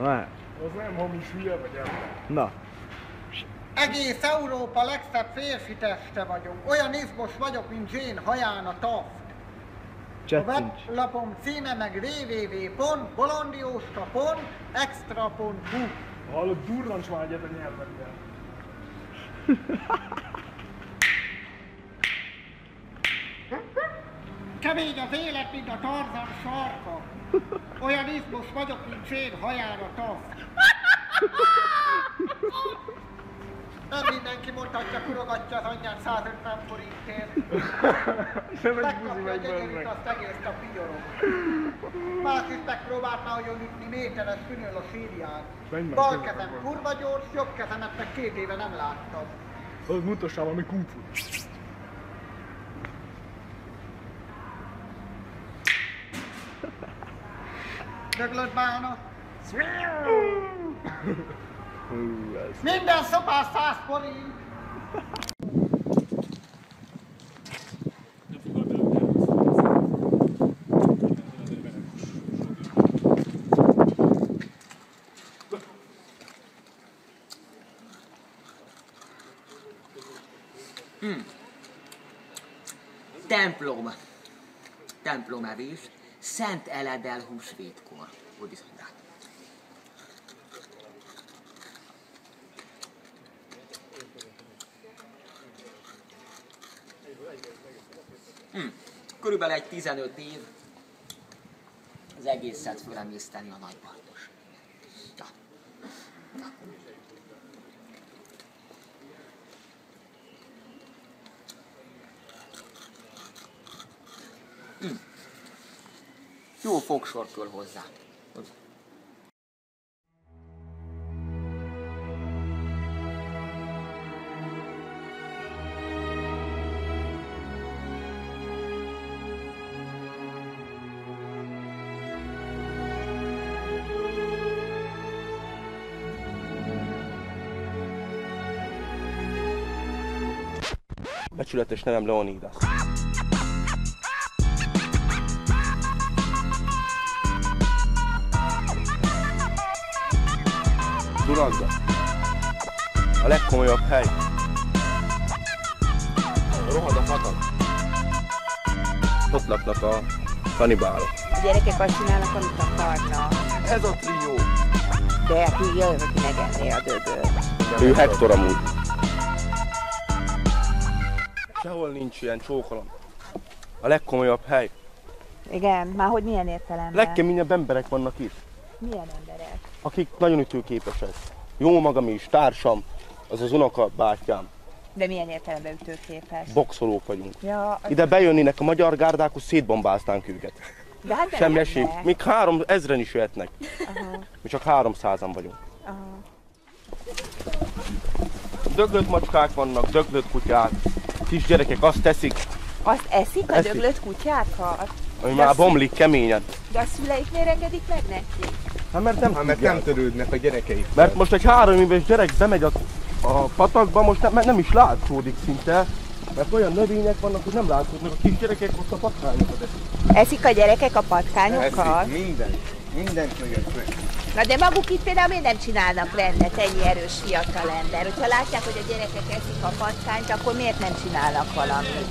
mehet. Az nem hamis hülye vagy ember. Na. Egész Európa legszebb férfi teste vagyok. Olyan izmos vagyok, mint Jane haján a taft. A weblapom címe meg www.bolondioska.extra.hu. Hallod, durrancs már egyet a nyelvedben. Kemény az élet, mint a Tarzan sarka. Olyan izmos vagyok, mint Jane haján a taft. Nem mindenki mondhatja, kurogatja az anyját 150 forintért. Megkapja a gyönyörűt, azt egész a piorok. Más is megpróbált már olyan ütni, méteres fünöl a sírján. Bal kezem kurva gyors, jobb kezemet meg 2 éve nem láttam. Az mutassál valami kung fu. Döglött bálna. Minden szopás 100 forint. Templomevés, Szent Eledel húsvétkor. Úgy is mondják. Körülbelül egy 15 év az egészet fölemészteni a nagybartos. Ja. Ja. Jó fogsor kell hozzá. Becsületes nevem Leonidas. Duranda. A legkomolyabb hely. Rohad a patak. Ott laknak a kanibálok. A gyerekek azt csinálnak, amit akarnak. Ez a trió. De aki jön, aki megenné a dögöt. Ő Hector amúgy. Sehol nincs ilyen csókolom. A legkomolyabb hely. Igen, már hogy milyen értelemben? Legkeményebb emberek vannak itt. Milyen emberek? Akik nagyon ütőképesek. Jó magam is, társam, az az unokabátyám. De milyen értelemben ütőképes? Boxolók vagyunk. Ja, ide bejönnének a magyar gárdák, hogy szétbombáznánk őket. De hát semmi esély. Még 3000-en is jöhetnek. Mi csak 300-an vagyunk. Aha. Döglött macskák vannak, döglött kutyák. Kisgyerekek azt teszik. Azt eszik a döglött kutyákat? Ami már bomlik keményen. De a szüleik miért engedik meg neki? Hát mert nem törődnek a gyerekeik. Mert most egy 3 éves gyerek bemegy a patakba, most nem is látszódik szinte. Mert olyan növények vannak, hogy nem látszódnak, a kisgyerekek ott a patkányokat eszik. Eszik a gyerekek a patkányokat? Eszik, mindent megesznek. Na de maguk itt például miért nem csinálnak rendet, ennyi erős fiatalember? Hogyha látják, hogy a gyerekek eszik a patkányt, akkor miért nem csinálnak valamit?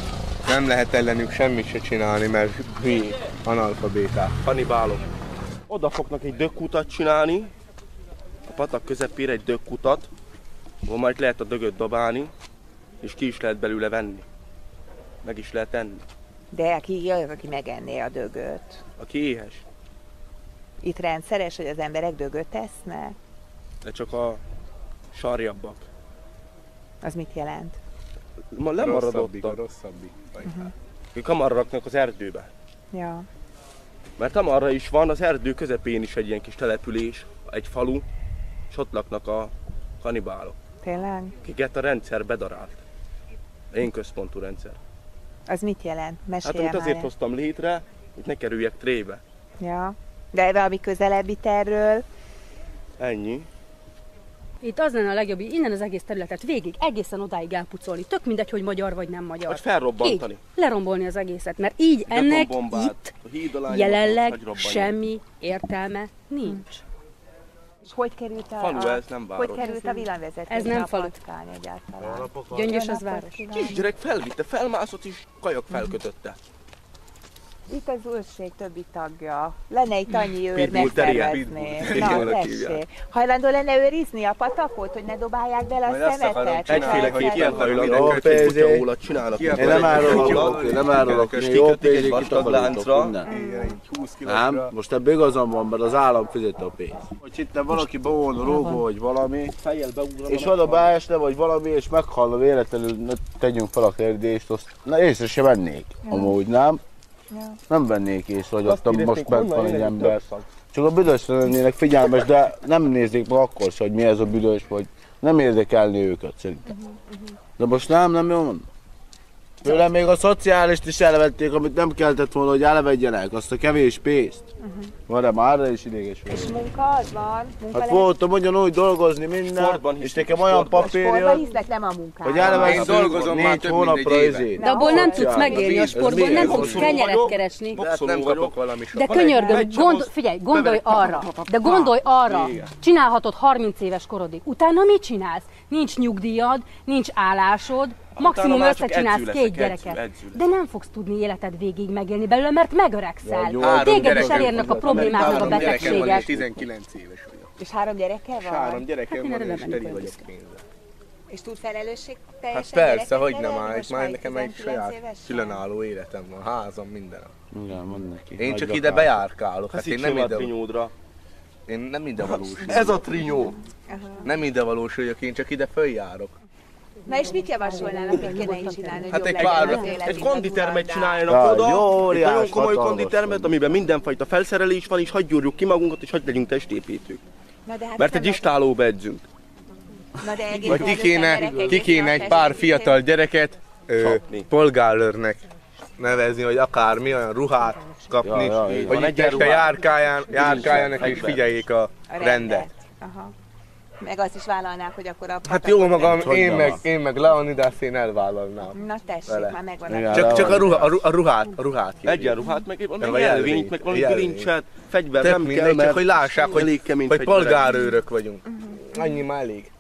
Nem lehet ellenük semmit se csinálni, mert hülyék, analfabéták. Kanibálok. Oda fognak egy dögkutat csinálni, a patak közepére egy dögkutat, ahol majd lehet a dögöt dobálni, és ki is lehet belőle venni. Meg is lehet enni. De aki jön, aki megenné a dögöt. Aki éhes. Itt rendszeres, hogy az emberek dögöt esznek? De csak a sarjabbak. Az mit jelent? Ma lemaradottak. A rosszabbik. Ők hamarra raknak az erdőbe. Ja. Mert amarra is van, az erdő közepén is egy ilyen kis település, egy falu, és ott laknak a kanibálok. Tényleg? Akiket a rendszer bedarált. Én központú rendszer. Az mit jelent? Mesélj Hát amit azért hoztam létre, hogy ne kerüljek trébe. Ja. De valami közelebbi tervről? Ennyi. Itt az lenne a legjobb, hogy innen az egész területet végig, egészen odáig elpucolni. Tök mindegy, hogy magyar vagy nem magyar. Vagy felrobbantani. Így, lerombolni az egészet, mert így ennek itt jelenleg semmi értelme nincs. És hogy került Falu ez, nem város. Hogy került a villanyvezetés? Ez nem falu. Patkány egyáltalán. Gyöngyös az város. Kisgyerek felvitte, felmászott és kajak felkötötte. Itt az őrség többi tagja. Lenne itt annyi őr, Pitbull terrier. megszervezné. Pitbull. Na, tessék. Hajlandó lenne őrizni a patakot, hogy ne dobálják bele Majd a azt akarom szemetet? csinálni, Egyféleképp hogy ilyen hajlandó, Jó, hogy egy kutyaulat csinálnak. Ki akar Én nem árulok, És jó kikötik egy pénzét vastag láncra. Igen, egy 20 Nem, kilósra. most ebben igazam van, mert az állam fizette a pénzt. Hogy itt valaki bevolna rógó, vagy valami, és oda beesne, vagy valami, és meghalna véletlenül, ne tegyünk fel a kérdést, azt na észre se vennék. Amúgy nem. Nem vennék észre, hogy ott most bent van egy ember. Csak a büdösre lennének figyelmes, de nem nézzék meg akkor se, hogy mi ez a büdös, vagy nem érdekelni őket szerintem. De most nem jó mondom. Tőlem még a szociálist is elvették, amit nem kellett volna, hogy elvegyenek, azt a kevés pénzt. Van-e már is ideges vagy? És munka az van? Munka Hát voltam ugyanúgy dolgozni minden, Sportban és hisznek, nekem olyan sportban. Sportban papírja, hiszlek, nem a munkában. hogy elveszünk Én dolgozom már 4 több mint hónapra egy éve. izét. De abból nem tudsz Szociális. megélni a Ez sportból, miért? nem fogsz Boxoló kenyeret vagyok. keresni. Hát nem kapok valami De sokat. könyörgöm, figyelj, gondolj arra, csinálhatod 30 éves korodig. Utána mit csinálsz? Nincs nyugdíjad, nincs állásod, maximum már csak összecsinálsz edző 2 leszek, gyereket. edző leszek. De nem fogsz tudni életed végig megélni belőle, mert megöregszel. Jó, Három Téged is gyerekem elérnek a van. problémák, meg a Három gyerekem van, és betegségek. 19 éves vagyok. És 3 gyereke van? 3 gyerekem Hát én van, erre és nem teli mennék vagyok el. pénzzel. És tud felelősségteljesen Hát persze, gyereket hogy nem nevelni? áll, Most már már nekem egy 19 saját évesen? különálló életem van, házam, minden. Igen, mondd neki. Én csak Hagyja ide fel. bejárkálok, hát Hát én nem ide, trinyódra. én nem ide valós. Ez a trinyó. Nem ide valós vagyok, én csak ide följárok. Na és mit javasolnának, mit kéne így csinálni, hogy Hát jobb egy legyen pár- az élet, Egy mint a konditermet Dunaddal? csináljanak Ja, oda, jó, egy óriás, nagyon komoly hatalmas konditermet, van. amiben mindenfajta felszerelés van, és hadd gyúrjuk ki magunkat, és hadd legyünk testépítők. Na de hát Mert nem egy istálóba edzünk. Na de egész Vagy előtt ki kéne egy pár fiatal gyereket Csapni. polgárőrnek nevezni, vagy akármi, olyan ruhát kapni, Ja, így van. hogy itt este Egyenruhát. járkáljanak és Fegyver. figyeljék a rendet. Aha. Meg azt is vállalnák, hogy akkor a Hát jó magam, Hogy én meg Leonidas, én elvállalnám. Na tessék, Vele. már megvan Igen. a... Csak a ruhát kérjük. Egyenruhát, meg valami Vagy jelvényt, jelvényt, meg valami jelvényt. bilincset, fegyver Tök nem kell, mindegy, mert csak hogy lássák, elég hogy, kemény hogy fegyverek. polgárőrök vagyunk. Annyi már elég.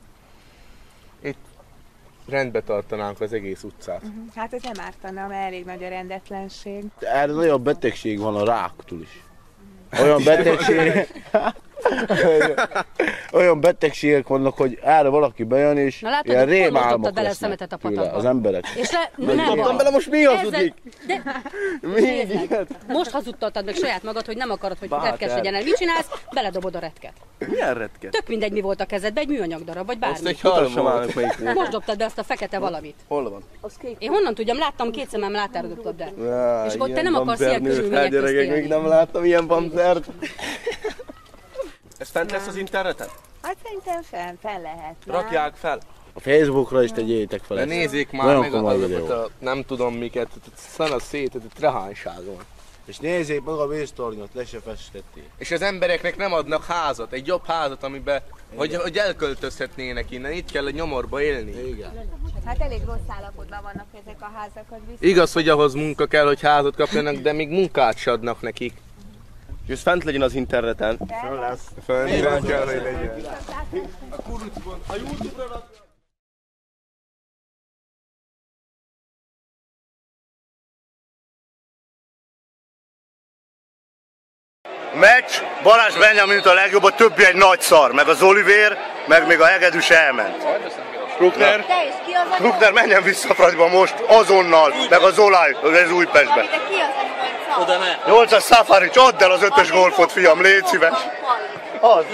Itt rendbe tartanánk az egész utcát. Hát ez nem ártana, mert elég nagy a rendetlenség. Erre nagyon betegség van a ráktól is. Olyan betegség... Olyan betegségek vannak, hogy erre valaki bejön, és Na látod, ilyen hogy hol rémálmok dobtad bele lesznek szemetet a tőle, patakba? az emberek. És nem Dobtam baj. bele, most mi hazudik? De Mi? most hazudtad meg saját magad, hogy nem akarod, hogy Bátor. retkes legyen el. Mit csinálsz? Beledobod a retket. Milyen retket? Tök mindegy, mi volt a kezedben, egy műanyag darab, vagy Azt bármi. egy halom Mutassam volt. állnak melyik volt. Most dobtad be azt a fekete valamit. Hol van? Én honnan tudjam, láttam, 2 szemem látára dobtad be. Á, És ott te ilyen nem akarsz ilyen panzernőt, körülmények hát gyerekek, közt élni. még nem láttam ilyen panzert. Ez fent lesz az interneten? Hát szerintem fel lehet. nem? Rakják fel. A Facebookra is tegyétek fel De ezt. nézzék már Nagyon meg komoly azokat videó. a nem tudom miket, szana szét, ez a trehányság van. És nézzék meg a víztornyot, le se festették. És az embereknek nem adnak házat, egy jobb házat, amiben, hogy elköltözhetnének innen, itt kell a nyomorba élni. Igen. Hát elég rossz állapotban vannak ezek a házak, hogy viszont... Igaz, hogy ahhoz munka kell, hogy házat kapjanak, de még munkát se adnak nekik. És ez fent legyen az interneten. Földön kell, hogy legyen. Meccs, Balázs Benjamin a legjobb, a többi egy nagy szar, meg az Olivér, meg még a Hegedűs elment. Krukner, Te is, ki az a Krukner menjen vissza Fradiba most, azonnal, meg a Zolaj, ez Újpestbe. de ki az a nagy szar? 8-as Szafarics, add el az 5-ös golfot, fiam, légy szíves. Az.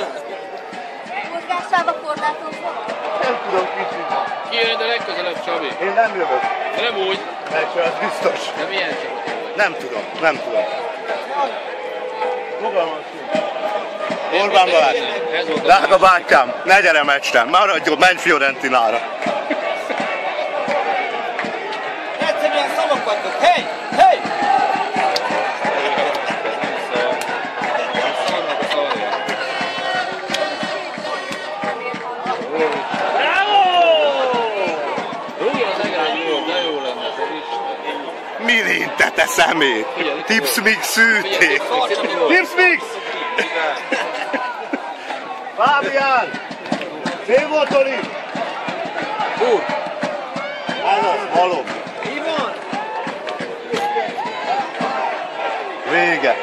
Mozgásába korlátozva? Nem tudom kicsit. Ki jön ide legközelebb, Csabi? Én nem jövök. De nem úgy, Meccsre, az biztos. de milyen csapat? Nem tudom, nem tudom. Fogalmam sincs. Orbán Balázs. Ez volt a Drága bátyám, ne gyere meccsre, maradjon, menj Fiorentinára. egyszerűen szavak vagytok. Hey! Hey! Szarnak a szarja. Bravo! Rúgja az egész jól, de jó lenne, az Isten. Mirinte, te szemét! Tips mix szűték! Tips mix! Fábián! Szép volt, Oli! Úr! Ez az, halom. Mi van? Vége.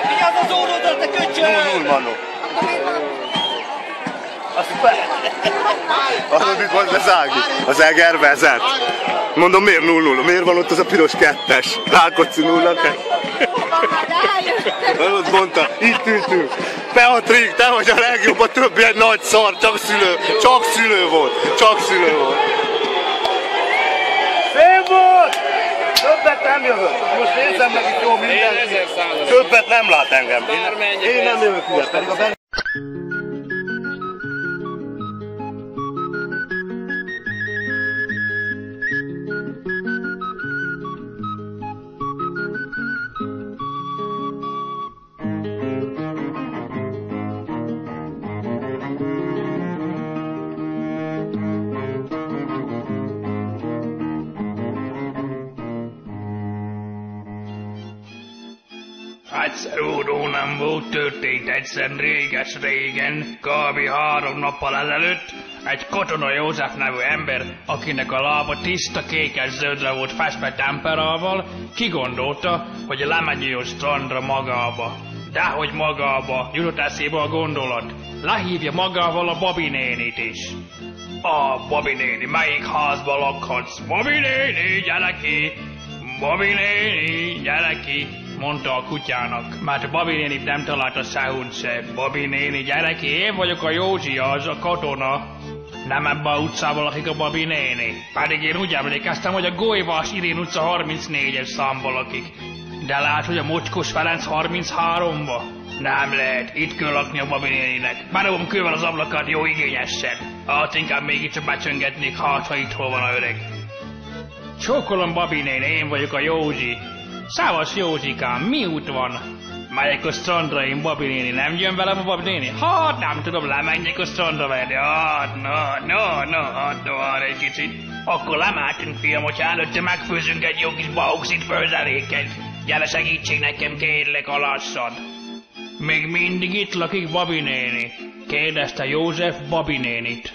Vigyázz az órodat, te köcsög! 0-0, Manó. Az mit volt az Ági? Az Eger vezet. Mondom, miért 0-0? Miért van ott az a piros kettes? Rákocsi 0-2. Ott mondta, itt ültünk. Beatrik, te vagy a legjobb, a többi egy nagy szar, csak szülő volt. Szép volt! Többet nem jövök. Most nézzem meg itt jó mindent. Többet nem lát engem. Én nem jövök ide, pedig a Szerúdó nem volt, történt egyszer réges-régen, kb. 3 nappal ezelőtt, egy Katona József nevű ember, akinek a lába tiszta kékes-zöldre volt festve temperával, kigondolta, hogy lemegy a strandra magába. Dehogy magába, jutott eszébe a gondolat, lehívja magával a Babi nénit is. Babi néni, melyik házba lakhatsz? Babi néni, gyere ki! Babi néni, gyere ki! Mondta a kutyának, mert Babi nénit nem találta sehol se. Babi néni, gyere ki, én vagyok a Józsi, az a katona. Nem ebbe a utcában lakik a Babi néni. Pedig én úgy emlékeztem, hogy a Golyvás Irén utca 34-es számban lakik. De lát, hogy a Mocskos Ferenc 33-ba? Nem lehet, itt kell lakni a Babi néninek. Bedobom kővel az ablakát jó igényesen. Hát inkább mégiscsak becsöngetnék, hát ha itt hol van a öreg. Csókolom, Babi néni, én vagyok a Józsi. Szávasz Józsikám, mi út van? Megyek a strandra, én Babi néni, nem jön velem a Babi néni? Hát nem tudom, lemenjek a strandra veled. Hát, no, arra egy kicsit. Akkor lemátunk, fiam, hogyha előtte megfőzünk egy jó kis bauxit főzeléket. Gyere, segítség nekem, kérlek, a lassad. Még mindig itt lakik Babi néni? Kérdezte József Babi nénit.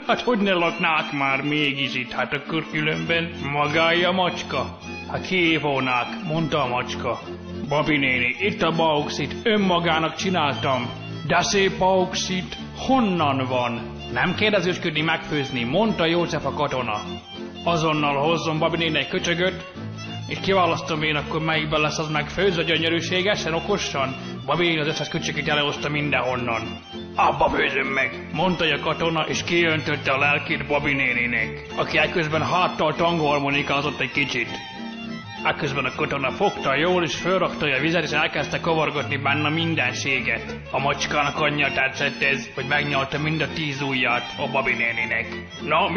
Hát hogy ne laknák már mégis itt, hát akkor különben magája a macska. Hát kihívónák, mondta a macska. Babi néni, itt a bauxit, önmagának csináltam. De szép bauxit, honnan van? Nem kérdezősködni, megfőzni, mondta József a katona. Azonnal hozzon Babi néni egy köcsögöt, és kiválasztom én, akkor melyikben lesz az megfőzve gyönyörűségesen, okosan. Babi néni az összes köcsögét elhozta mindenhonnan. Abba főzöm meg, mondta a katona, és kiöntötte a lelkét Babi néninek, aki ekközben háttal tangharmonikázott egy kicsit. Ekközben a katona fogta jól, és fölrakta a vizet, és elkezdte kavargatni benne mindenséget. A macskának annyira tetszett ez, hogy megnyalta mind a 10 ujját a Babi néninek. Na,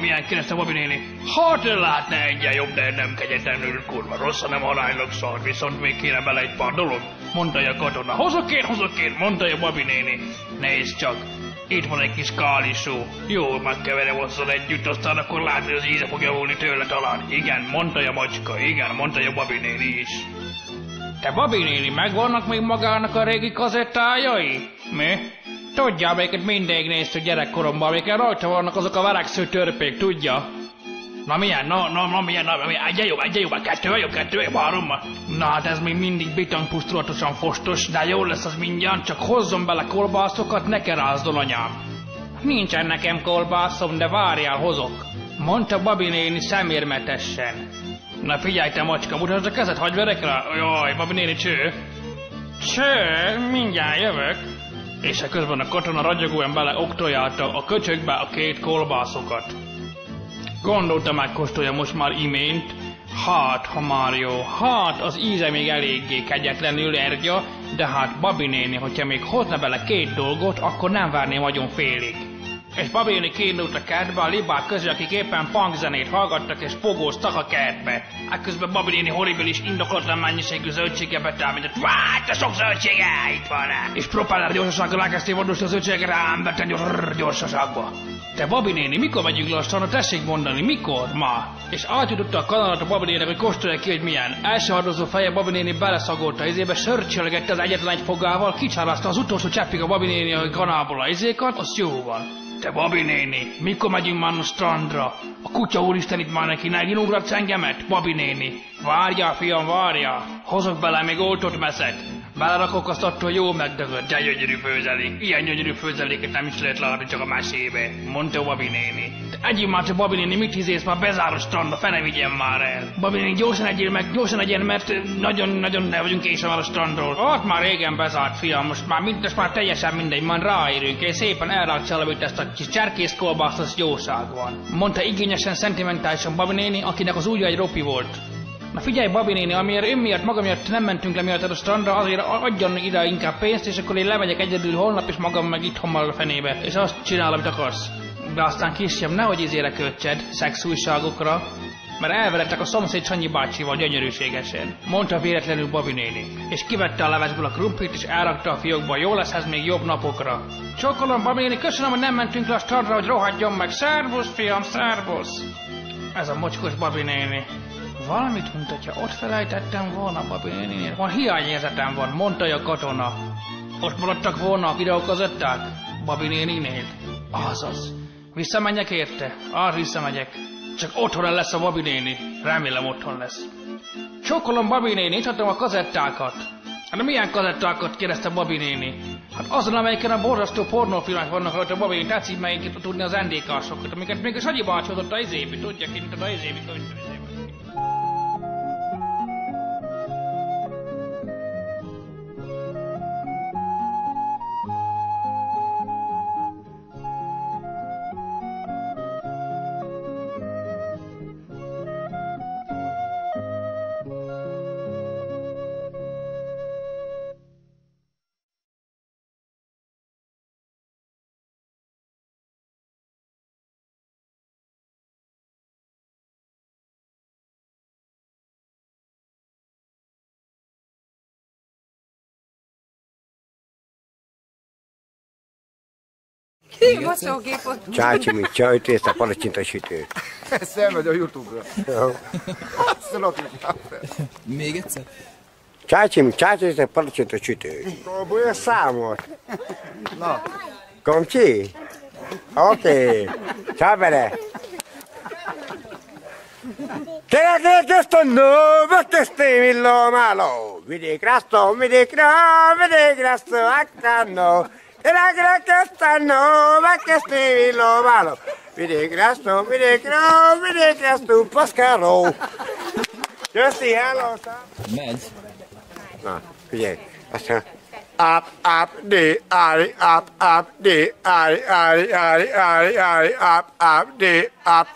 milyen, kérdezte Babi néni. Hát lehetne egyen jobb, de nem kegyetlenül, kurva rossz, hanem aránylag szar, viszont még kéne bele egy pár dolog, mondta a katona. Hozok én, mondta a Babi néni. Nézd csak, itt van egy kis kálisó. Jól megkeverem hozzon együtt, aztán akkor látod, hogy az íze fog javulni tőle talán. Igen, mondta a macska, igen, mondta a Babi néni is. Te Babi néni, megvannak még magának a régi kazettájai? Mi? Tudja, amelyiket mindig néztük gyerekkoromban, amiket rajta vannak azok a veregsző törpék, tudja? Na milyen, egyen jobb, kettő jobb, 3. Na hát ez még mindig bitangpusztulatosan fostos, de jól lesz az mindjárt, csak hozzon bele kolbászokat, ne kerázdol anyám. Nincsen nekem kolbászom, de várjál, hozok, mondta Babi néni szemérmetesen. Na figyelj te macska, mutasd a kezed, hagyj verek rá. Jaj, Babi néni, cső, mindjárt jövök. És közben a katona ragyogóan bele oktojálta a köcsökbe a 2 kolbászokat. Gondolta, megkóstolja most már imént. Hát, ha már jó, hát az íze még eléggé kegyetlenül ergya, de hát Babi néni, hogyha még hozna bele 2 dolgot, akkor nem várném nagyon félig. És Babi néni kiindult a kertbe a libák közül, akik éppen punkzenét hallgattak és pogóztak a kertbe. Ekközben Babi néni horribilis indokolatlan mennyiségű zöldsége betámított. Vágy, te sok zöldsége, itt van rá! És propeller gyorsasággal elkezdték vadulni a zöldségeket, rám betett gyorsaságba. Te Babi néni, mikor megyünk le a strandra? Tessék mondani, mikor? Ma. És átjutotta a kanalat a Babi néninek, hogy kóstolja ki, hogy milyen. Elsehardozó feje Babi néni beleszagolta a izébe, sörcsölgette az egyetlen egy fogával, kicsárázta az utolsó cseppig a Babi néni a kanálból a izékat, az jó van. Te Babi néni, mikor megyünk már a strandra? A kutya úristen itt már neki, ne rinugratsz engemet, Babi néni. Várjál, fiam, várjál. Hozok bele, még oltót meszek. Belerakok azt attól jó megdögött, de gyönyörű főzelék. Ilyen gyönyörű főzeléket nem is lehet látni, csak a mesébe. Mondta Babi néni. Te egyél már csak, Babi néni, mit hizész, már bezár a strandba, fene vigyen már el. Babi néni, gyorsan egyél meg, gyorsan egyen, mert nagyon ne vagyunk későn már a strandról. Ott már régen bezárt, fiam, most már teljesen mindegy, már ráérünk, és szépen elrákcsálom itt ezt a kis cserkész kolbászt, az jóság van. Mondta igényesen, szentimentálisan Babi néni, akinek az ujja egy ropi volt. Na figyelj, Babi néni, amiért ön miatt, maga miatt nem mentünk le miatt a strandra, azért adjon ide inkább pénzt, és akkor én lemegyek egyedül holnap, és magam meg itthon marad a fenébe. És azt csinál, amit akarsz. De aztán kisebb, nehogy izére költsed, szexújságokra, mert elverettek a szomszéd Sanyi bácsival gyönyörűségesen. Mondta véletlenül Babi néni. És kivette a levesből a krumplit, és elrakta a fiókba, jó lesz ez még jobb napokra. Csókolom, Babi néni, köszönöm, hogy nem mentünk le a strandra, hogy rohadjon meg. Szervusz, fiam, szervusz. Ez a mocskos Babi néni. Valamit, mint hogyha ott felejtettem volna Babi néninél. Van hiányérzetem van, mondta a katona. Ott maradtak volna a videókazetták Babi néninél. Azaz. Visszamenjek érte? Visszamegyek. Csak otthon lesz a Babi néni. Remélem otthon lesz. Csókolom, Babi néni, itt hagyom a kazettákat. Hát milyen kazettákat, kérdezte Babi néni. Hát azon, amelyiken a borzasztó pornófilmek vannak, hogy a Babi néni tetszik melyiket tudni az NDK-sokat, amiket még a Sanyi bácsi hozott a izébi, tudja ki, mint a izébi. Csácsi, mit csajt, és a palacsintasütőt. Ez felmegy a Youtube-ra. Azt mondod, Még egyszer? Csácsi, mit csajt, és a palacsintasütőt. Próbálja számot. Na. Komcsi? Oké. Ciao bene. Te questo nome te stimilo malo. Vedi grasso, accano. E la grasso, ma che stimilo malo. Vedi grasso, pascaro. Köszi, hello. Megy. Na, figyelj. Aztán up, D, ari, up, D, ari, up, D, up,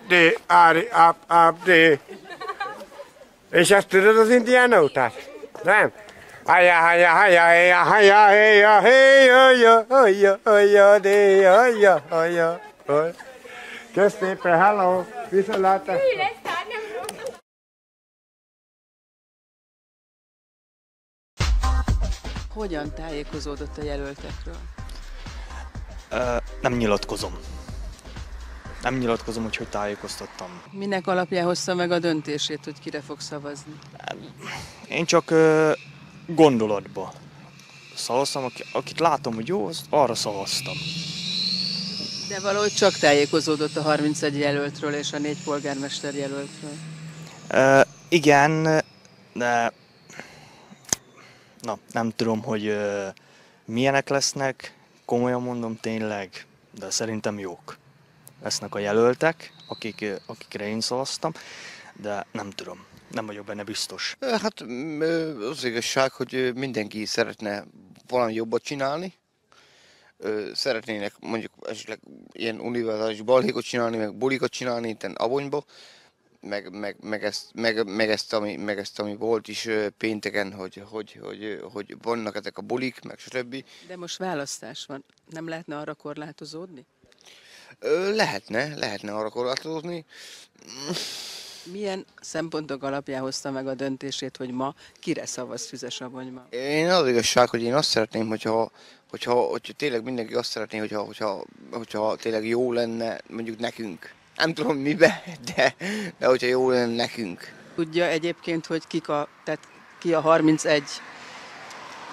D, ari, up, D. És ezt tudod az indiánótát? Nem? Kösz szépen, hello, viszontlátásra. Hogyan tájékozódott a jelöltekről? Nem nyilatkozom. Nem nyilatkozom, hogy tájékoztattam. Minek alapján hozta meg a döntését, hogy kire fog szavazni? Én csak gondolatba szavaztam, akit látom, hogy jó, arra szavaztam. De valahogy csak tájékozódott a 31 jelöltről és a 4 polgármester jelöltről. Igen, de nem tudom, hogy milyenek lesznek, komolyan mondom tényleg, de szerintem jók lesznek a jelöltek, akikre én szavaztam, de nem tudom, nem vagyok benne biztos. Hát az igazság, hogy mindenki szeretne valami jobbat csinálni, szeretnének mondjuk esetleg ilyen univerzális balhékot csinálni, meg bulikat csinálni itt Abonyba, meg ezt, ami volt is pénteken, hogy vannak ezek a bulik, meg stb. De most választás van, nem lehetne arra korlátozódni? Lehetne arra korlátozódni. Milyen szempontok alapján hozta meg a döntését, hogy ma kire szavaz Füzesabonyban? Én az igazság, hogy én azt szeretném, hogyha tényleg mindenki azt szeretné, hogyha tényleg jó lenne mondjuk nekünk. Nem tudom mibe, de hogyha jó lenne nekünk. Tudja egyébként, hogy tehát ki a 31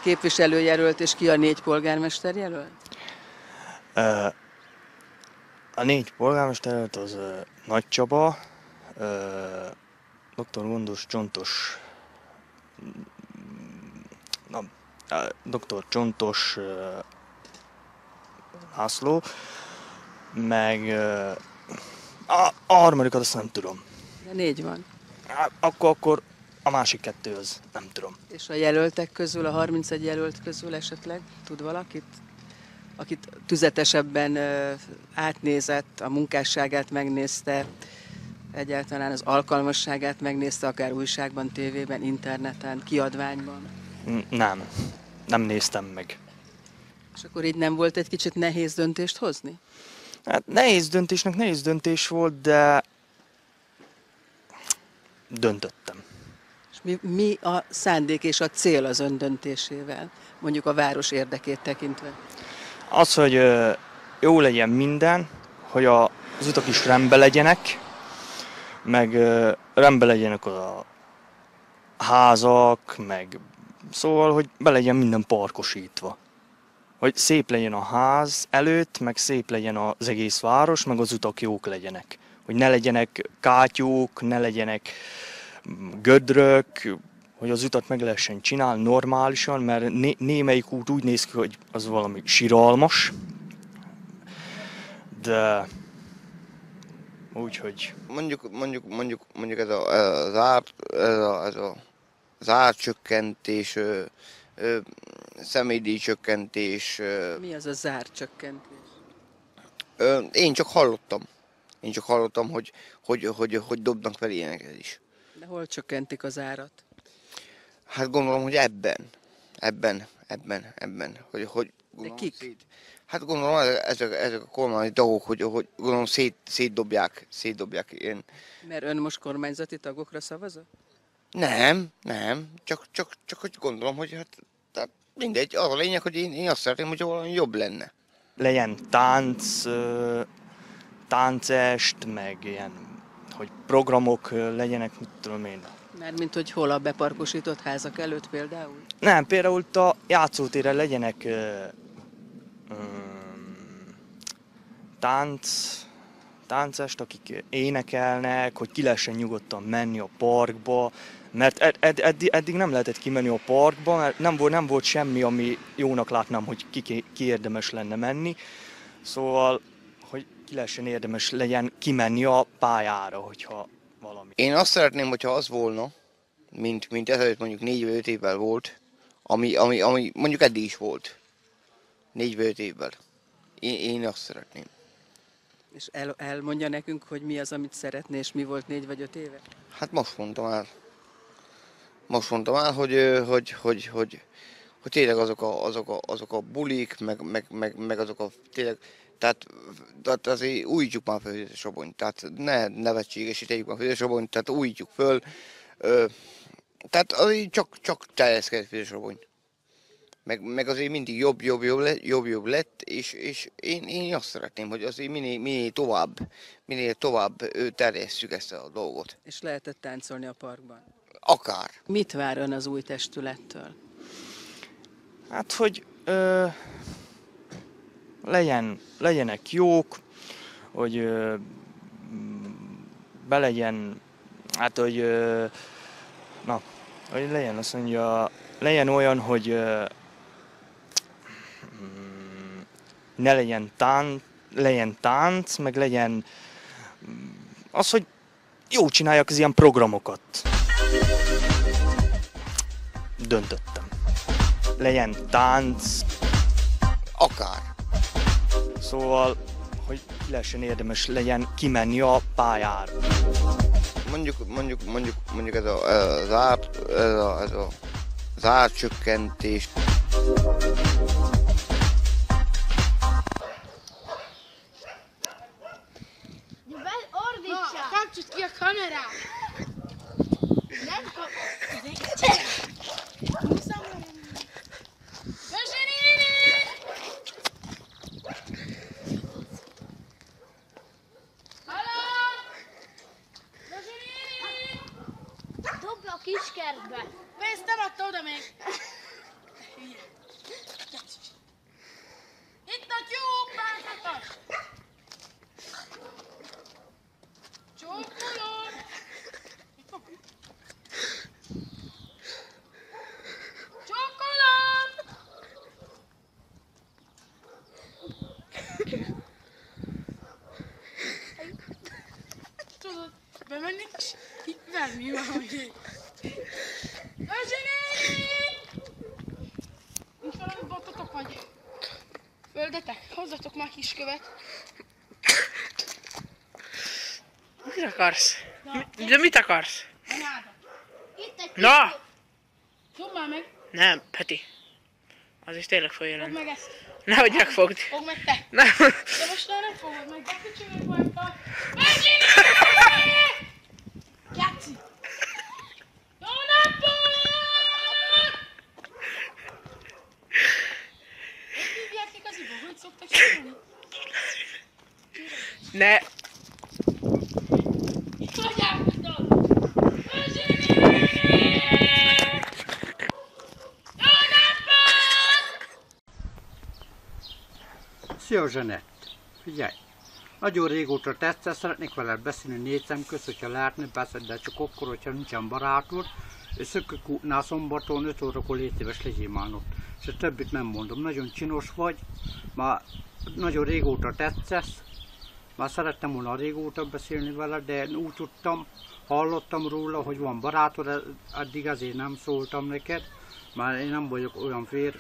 képviselőjelölt és ki a 4 polgármesterjelölt? A 4 polgármesterjelölt az Nagy Csaba, Dr. Gondos Csontos, Dr. Csontos László, meg a harmadikat azt nem tudom. De 4 van. Akkor a másik 2 az nem tudom. És a jelöltek közül, a 31 jelölt közül esetleg tud valakit? Akit tüzetesebben átnézett, a munkásságát megnézte, egyáltalán az alkalmasságát megnézte, akár újságban, tévében, interneten, kiadványban? Nem néztem meg. És akkor így nem volt egy kicsit nehéz döntést hozni? Hát nehéz döntés volt, de döntöttem. És mi a szándék és a cél az ön döntésével, mondjuk a város érdekét tekintve? Az, hogy jó legyen minden, hogy az utak is rendben legyenek, meg rendben legyenek a házak, meg szóval, hogy be legyen minden parkosítva. Hogy szép legyen a ház előtt, meg szép legyen az egész város, meg az utak jók legyenek. Hogy ne legyenek kátyúk, ne legyenek gödrök, hogy az utat meg lehessen csinálni normálisan, mert némelyik út úgy néz ki, hogy az valami siralmas, de úgyhogy... Mondjuk ez az árcsökkentés, személydíjcsökkentés. Mi az a zárcsökkentés? Én csak hallottam, hogy dobnak fel ilyeneket is. De hol csökkentik az árat? Hát gondolom, hogy ebben. Hogy de kik? Hát gondolom, ezek a kormányi dolgok, hogy gondolom szétdobják ilyen. Mert ön most kormányzati tagokra szavazott? Nem, csak hogy gondolom, hogy hát mindegy, az a lényeg, hogy én azt szeretném, hogy valami jobb lenne. Legyen táncest, meg ilyen, hogy programok legyenek, mit tudom én. Mármint, hogy hol a beparkosított házak előtt például? Nem, például a játszótéren legyenek táncest, akik énekelnek, hogy ki lehessen nyugodtan menni a parkba, mert eddig nem lehetett kimenni a parkba, mert nem volt semmi, ami jónak látnám, hogy ki érdemes lenne menni. Szóval, hogy ki lehessen érdemes legyen kimenni a pályára, hogyha valami. Én azt szeretném, hogyha az volna, mint ezelőtt mondjuk 4 vagy 5 évvel volt, ami mondjuk eddig is volt. 4 vagy 5 évvel. Én azt szeretném. És elmondja nekünk, hogy mi az, amit szeretné, és mi volt 4 vagy 5 éve? Hát most mondtam el, hogy tényleg azok a bulik, meg azok a tényleg, tehát azért újítsuk már fel Füzesabony, tehát ne nevetségesíteljük már Füzesabony, tehát újítjuk föl, tehát azért csak terjeszkedett Füzesabony. Meg azért mindig jobb lett, és én azt szeretném, hogy azért minél tovább terjesszük ezt a dolgot. És lehetett táncolni a parkban? Akár. Mit vár ön az új testülettől? Hát, hogy legyenek jók, hogy belegyen, hát, hogy hogy legyen, azt mondja, legyen olyan, hogy ne legyen tánc, meg legyen az, hogy jó csinálják az ilyen programokat. Döntöttem. Legyen tánc. Akár. Szóval, hogy lehessen érdemes legyen kimenni a pályára. Mondjuk ez az árcsökkentés. Ordítsál! Kapcsolj ki a kamerát! kiskertbe. Pénzt nem adta oda még. Itt a tyúkbánkatas. Csókolom. Csókolom. Tudod, bemenni és verni valahogy. Özsini! Nincs valami bototok vagy földetek? Hozzatok már kiskövet. Mit akarsz? De mit akarsz? Anyádat. Itt egy Na! kiskövet. Fogd már meg. Nem, Peti. Az is tényleg fog jelenni. Fogd meg ezt. Nehogy megfogd. Fogd meg te. Nem. De most már nem fogod meg. Bekicsövök voltam. Özsini! Játszik! Jó napot! Hogy hívják igaziból? Hogy szoktak csinálni? Ne. Szia, Zsanett! Figyelj! Nagyon régóta tetszett, szeretnék veled beszélni négy szemközt, hogyha lehetne, persze, de csak akkor, hogyha nincsen barátod. És Szökőkútnál szombaton 5 órakor légy szíves, legyél már ott. És a többit nem mondom, nagyon csinos vagy, már nagyon régóta tetszesz. Már szerettem volna régóta beszélni veled, de úgy tudtam, hallottam róla, hogy van barátod, addig azért nem szóltam neked. Már én nem vagyok olyan férfi,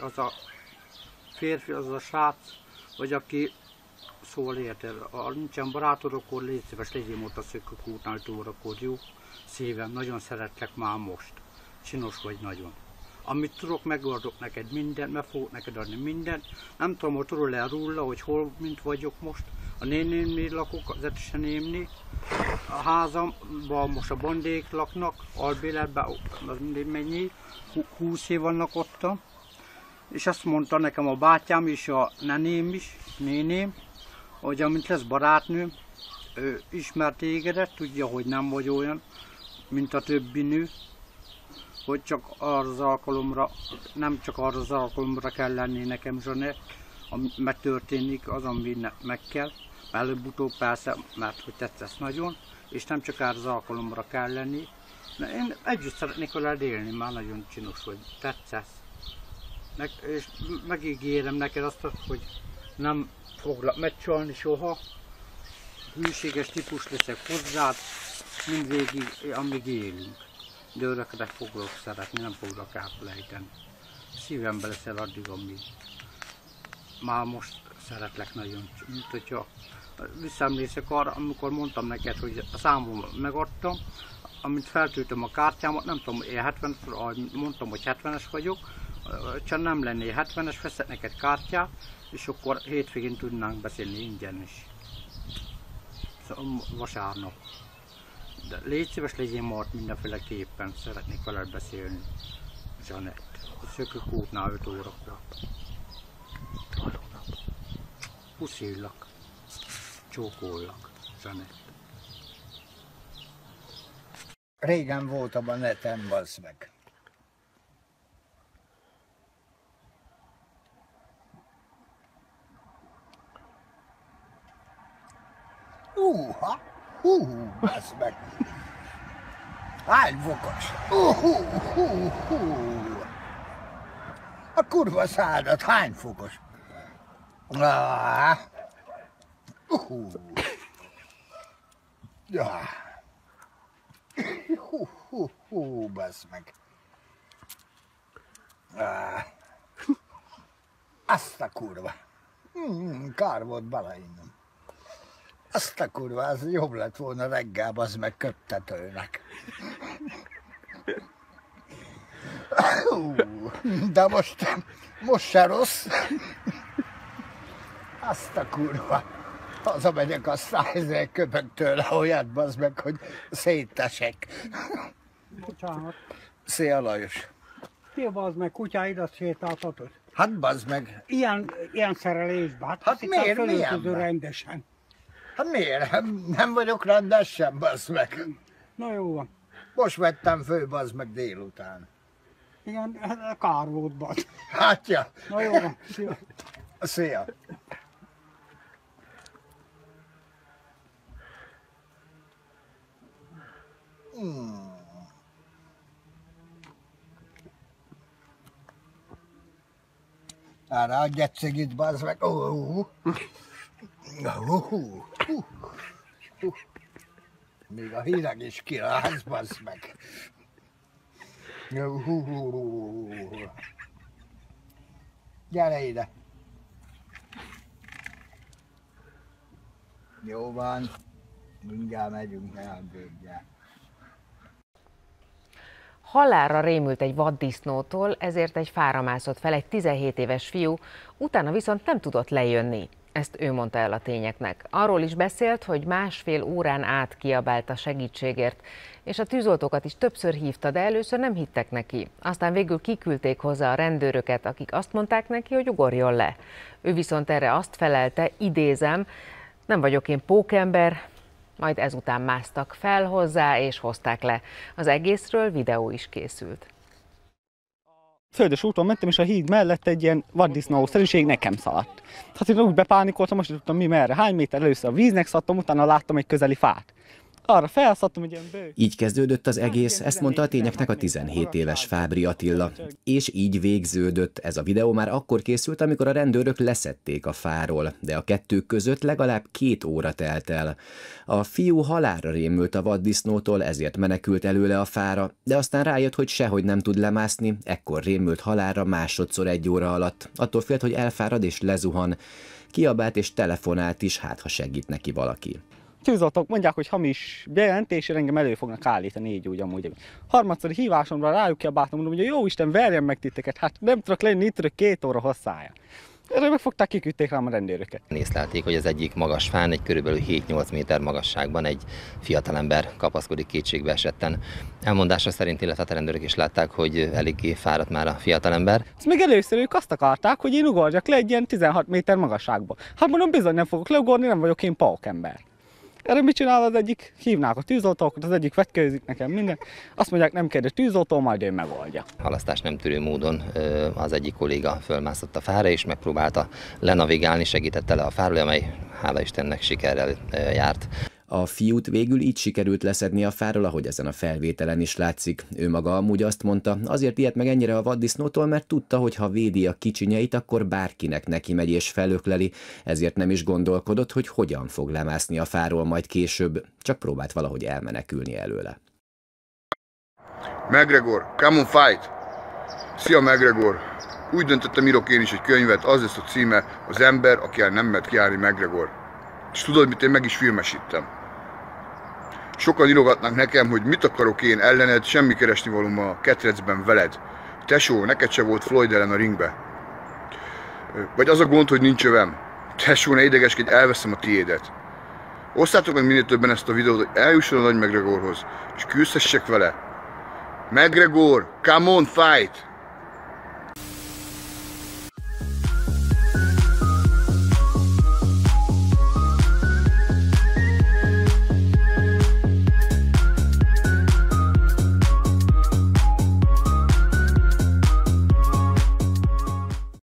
az a srác, vagy aki szól érted. Ha nincsen barátod, akkor légy szíves, legyél ott a Szökőkútnál 5 órakor, jó? Szívem, nagyon szeretlek már most. Csinos vagy nagyon. Amit tudok, megoldok neked mindent, meg fogok neked adni mindent. Nem tudom, hogy tudod-e róla, hogy hol, mint vagyok most. A nénémnél lakok, az Etesenémnél. A házamban most a bandék laknak, albéletben, mennyi, 20 év vannak ottan. És azt mondta nekem a bátyám és a neném is, néném, hogy amint lesz barátnőm, ő ismer tégedet, tudja, hogy nem vagy olyan, mint a többi nő, hogy csak arra az alkalomra, nem csak arra az alkalomra kell lenni nekem, Zsanett, ami megtörténik, az, ami meg kell, előbb-utóbb persze, mert hogy tetszesz nagyon, és nem csak arra az alkalomra kell lenni. De én együtt szeretnék veled élni, már nagyon csinos vagy, tetszesz. És megígérem neked azt, hogy nem foglak megcsalni soha, hűséges típus leszek hozzád, mindvégig, amíg élünk. De örökre foglak szeretni, nem foglak elfelejteni. Szívembe leszel addig, amíg. Már most szeretlek nagyon, mint hogyha visszaemlékszek arra, amikor mondtam neked, hogy a számom megadtam, amint feltöltöm a kártyámat, nem tudom, én 70, mondtam, hogy 70-es vagyok, csak nem lennél 70-es, veszek neked kártyát, és akkor hétvégén tudnánk beszélni ingyen is. Szóval vasárnap. De légy szíves, legyél ma ott mindenféleképpen, szeretnék veled beszélni, Zsanett. A Szökőkútnál 5 órakor. Puszillak, csókollak, Zsanett. Régen voltam a neten, bassz meg. Bassz meg. Hány fokos? A kurva szádat, hány fokos? Bassz meg. Azt a kurva. Kár volt beleinnem. Azt a kurva, az jobb lett volna reggel, az meg köttetőnek. De most se rossz. Azt a kurva. Hazamegyek a 100 köpök tőle olyat, bazd meg, hogy széttesek. Bocsánat. Szia, Lajos. Szia, bazd meg, kutyáidat sétáltatod? Hát bazd meg. Ilyen szerelésben. Hát miért? Milyen? Rendesen. Hát miért? Nem vagyok rendesen, bazd meg. Na jó van. Most vettem föl, bazd meg délután. Igen, kár volt, bazd. Hátja. Na jó van, szia. Szia. Arra adj egy cigit, bazd meg. Még a híreg is kiránsz, bazd meg. Gyere ide. Jó van. Mindjárt megyünk, ne aggódjál. Halálra rémült egy vaddisznótól, ezért egy fára mászott fel egy 17 éves fiú, utána viszont nem tudott lejönni. Ezt ő mondta el a tényeknek. Arról is beszélt, hogy 1,5 órán át kiabált a segítségért, és a tűzoltókat is többször hívta, de először nem hittek neki. Aztán végül kiküldték hozzá a rendőröket, akik azt mondták neki, hogy ugorjon le. Ő viszont erre azt felelte, idézem, nem vagyok én pókember, majd ezután másztak fel hozzá és hozták le. Az egészről videó is készült. Földes úton mentem, és a híd mellett egy ilyen vaddisznó-szerűség nekem szaladt. Hát én úgy bepánikoltam, most tudtam mi merre. Hány méter először a víznek szattam, utána láttam egy közeli fát. Arra felszattam egy ilyen bő. Így kezdődött az egész, ezt mondta a tényeknek a 17 éves Fábry Attila. És így végződött. Ez a videó már akkor készült, amikor a rendőrök leszedték a fáról, de a kettő között legalább 2 óra telt el. A fiú halálra rémült a vaddisznótól, ezért menekült előle a fára, de aztán rájött, hogy sehogy nem tud lemászni, ekkor rémült halálra másodszor 1 óra alatt. Attól félt, hogy elfárad és lezuhan. Kiabált és telefonált is, hát ha segít neki valaki. Tűzoltók mondják, hogy hamis bejelentés, engem elő fognak állítani, így úgy amúgy. Harmadszori hívásomra rájuk kiabáltam, mondom, hogy jó Isten, verjen meg titeket, hát nem tudok lenni, itt tudok 2 óra hosszája. Erre megfogták, kiküldték rám a rendőröket. Észlelték, hogy az egyik magas fán, egy körülbelül 7-8 méter magasságban egy fiatalember kapaszkodik kétségbe esetten. Elmondása szerint, illetve a rendőrök is látták, hogy eléggé fáradt már a fiatalember. Ezt még először ők azt akarták, hogy én ugorjak le egy ilyen 16 méter magasságba. Hát mondom, bizony nem fogok leugorni, nem vagyok én pókember. Erre mit csinál az egyik? Hívnák a tűzoltókat, az egyik vetkőzik nekem minden. Azt mondják, nem kérdez tűzoltó, majd ő megoldja. Halasztás nem tűrő módon az egyik kolléga fölmászott a fára, és megpróbálta lenavigálni, segítette le a fáról, amely hála Istennek sikerrel járt. A fiút végül így sikerült leszedni a fáról, ahogy ezen a felvételen is látszik. Ő maga amúgy azt mondta, azért ilyet meg ennyire a vaddisznótól, mert tudta, hogy ha védi a kicsinyeit, akkor bárkinek neki megy és felökleli, ezért nem is gondolkodott, hogy hogyan fog lemászni a fáról majd később, csak próbált valahogy elmenekülni előle. McGregor, come on fight! Szia McGregor! Úgy döntöttem, írok én is egy könyvet, az lesz a címe, az ember, aki el nem mert kiállni McGregor. És tudod mit, én meg is filmesítem. Sokan írogatnak nekem, hogy mit akarok én ellened, semmi keresnivalóm a ketrecben veled. Tesó, neked se volt Floyd ellen a ringbe. Vagy az a gond, hogy nincs övem. Tesó, ne idegeskedj, elveszem a tiédet. Osszátok meg minél többen ezt a videót, hogy eljusson a nagy McGregorhoz, és küzdhessek vele. McGregor, come on, fight!